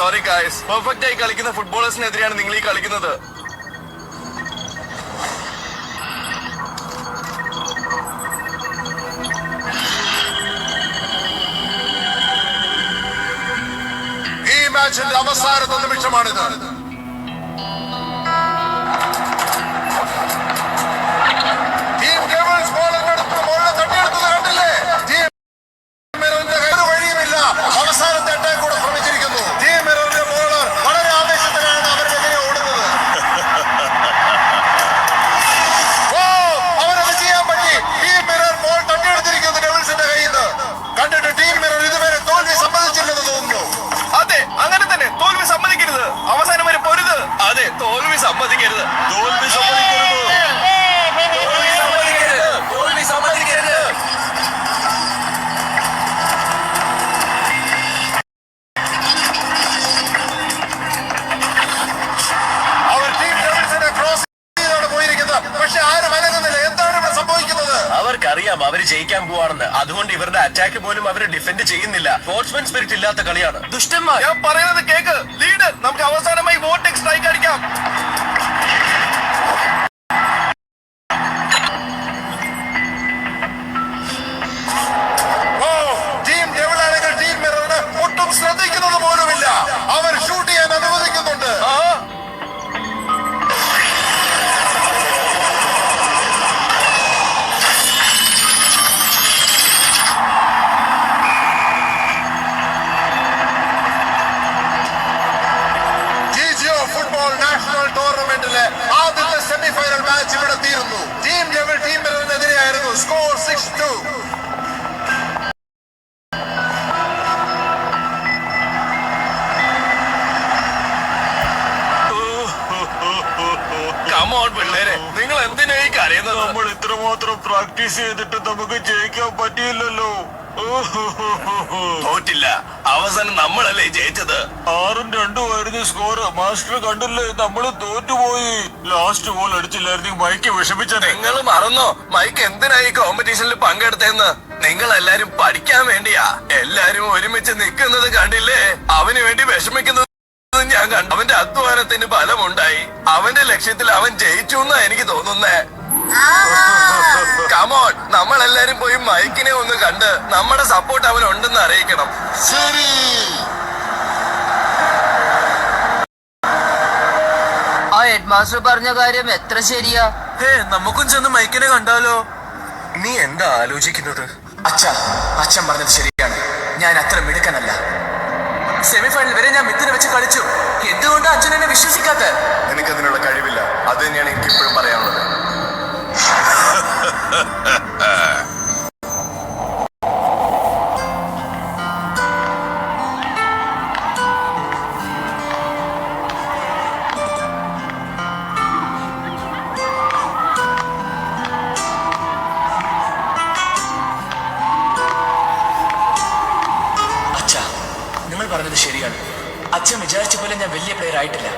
Sorry guys, perfect ആയി കളിക്കുന്ന ഫുട്ബോളേഴ്സിനെതിരെയാണ് നിങ്ങൾ ഈ കളിക്കുന്നത്. ഈ മാച്ചിന്റെ അവസാനത്തെ നിമിഷമാണിത്. ടീം ഡെവിൾസ് ബോളിനടുത്ത് ബോളിനെ തട്ടിയെടുത്തത് കണ്ടില്ലേ? ടീം മിററിന്റെ ഒരു വഴിയുമില്ല. അവസാനത്തെ അറ്റാക്ക് കൂടെ ശ്രമിച്ചിരിക്കുന്നു. ടീം മിററിന്റെ ബോളർ വളരെ ആവേശത്തിലാണ് അവരെതിരെ ഓടുന്നത്. ഓ, അവരത് ചെയ്യാൻ പറ്റി. ടീം മിറർ ബോൾ തട്ടിയെടുത്തിരിക്കുന്നു ഡെവിൾസിന്റെ കയ്യിൽ നിന്ന്. കണ്ടിട്ട് ടീം മിറർ ഇതുവരെ തോൽവി സമ്മതിച്ചില്ലെന്ന് തോന്നുന്നു. അതെ, അങ്ങനെ തന്നെ. തോൽവി സമ്മതിക്കരുത്. അവസാനം വരെ പൊരുത്. അതെ, തോൽവി സമ്മതിക്കരുത്. തോൽവി സമ്മതിക്കരുത്. തോൽവി സമ്മതിക്കരുത്. അവർ ടീം ഡെവിൾസിനെ ക്രോസ് ചെയ്താണ് പോയിരിക്കുന്നത്. പക്ഷെ ആരും അനങ്ങുന്നില്ല. എന്താണ് ഇവിടെ സംഭവിക്കുന്നത്? അവർക്കറിയാം അവര് ജയിക്കാൻ പോവാണെന്ന്. അതുകൊണ്ട് ഇവരുടെ അറ്റാക്ക് പോലും അവര് ഡിഫെൻഡ് ചെയ്യുന്നില്ല. സ്പോർട്സ്മാൻ സ്പിരിറ്റ് ഇല്ലാത്ത കളിയാണ്. ദുഷ്ടന്മാർ. ഞാൻ പറയുന്നത് കേക്ക്. ലീഡർ, നമുക്ക് അവസാനമായി വോട്ട് സ്ട്രൈക്ക് അടിക്കാം. ഓ, ടീം ഡെവിൾ ആണെങ്കിൽ ടീം മിററിനെ ഒട്ടും ശ്രദ്ധിക്കുന്നത് പോലുമില്ല. അവർ ഷൂട്ട് ചെയ്യാൻ അനുവദിക്കുന്നുണ്ട്. ജിജിഒ ഫുട്ബോൾ നാഷണൽ ടൂർണമെന്റിലെ ആദ്യത്തെ സെമിഫൈനൽ മാച്ച് ഇവിടെ തീരുന്നു. ടീം ഡെവിൾ ടീം മിററിനെതിരെയായിരുന്നു. സ്കോർ 6-2. കമോൺ പിള്ളേരെ, നിങ്ങൾ എന്തിനാ ഈ കരയുന്നത്? നമ്മൾ ഇത്രമാത്രം പ്രാക്ടീസ് ചെയ്തിട്ട് നമുക്ക് ജയിക്കാൻ പറ്റിയില്ലല്ലോ. തോറ്റില്ല. അവസാനം നമ്മളല്ലേ ജയിച്ചത്. 6-2 സ്കോർ. മാസ്റ്റർ കണ്ടില്ലേ, നമ്മള് തോറ്റുപോയി. ലാസ്റ്റ് ഗോൾ അടിച്ചില്ലായിരുന്നെങ്കിൽ മൈക്ക് വിഷമിച്ചനെ. നിങ്ങൾ മറന്നോ മൈക്ക് എന്തിനാ ഈ കോമ്പറ്റീഷനിൽ പങ്കെടുത്തെന്ന്? നിങ്ങൾ എല്ലാരും പഠിക്കാൻ വേണ്ടിയാ. എല്ലാരും ഒരുമിച്ച് നിൽക്കുന്നത് കണ്ടില്ലേ? അവന് വേണ്ടി വിഷമിക്കുന്നത് ഞാൻ കണ്ടു. അവന്റെ അധ്വാനത്തിന് ഫലമുണ്ടായി. അവന്റെ ലക്ഷ്യത്തിൽ അവൻ ജയിച്ചു എന്നാ എനിക്ക് തോന്നുന്നേ. കമോൺ, നമ്മളെല്ലാരും പോയി മൈക്കിനെ ഒന്ന് കണ്ട് നമ്മുടെ സപ്പോർട്ട് അവനുണ്ടെന്ന് അറിയിക്കണം. ശരി. ആ ഹെഡ് മാസ്റ്റർ പറഞ്ഞ കാര്യം എത്ര ശരിയാ? നമുക്കും ചെന്ന് മൈക്കിനെ കണ്ടാലോ? നീ എന്താ ആലോചിക്കുന്നത്? അച്ഛൻ പറഞ്ഞത് ശരിയാണ്. ഞാൻ അത്ര മിടുക്കനല്ല. സെമിഫൈനൽ വരെ ഞാൻ മിത്തിനെ വെച്ച് കളിച്ചു. എന്തുകൊണ്ട് അച്ഛൻ എന്നെ വിശ്വസിക്കാത്ത? എനിക്കതിനുള്ള കഴിവില്ല. അത് തന്നെയാണ് എനിക്ക് ഇപ്പോഴും പറയാനുള്ളത്. നിങ്ങൾ പറഞ്ഞത് ശരിയാണ്. അച്ഛൻ വിചാരിച്ച പോലെ ഞാൻ വലിയ പ്ലെയർ ആയിട്ടില്ല.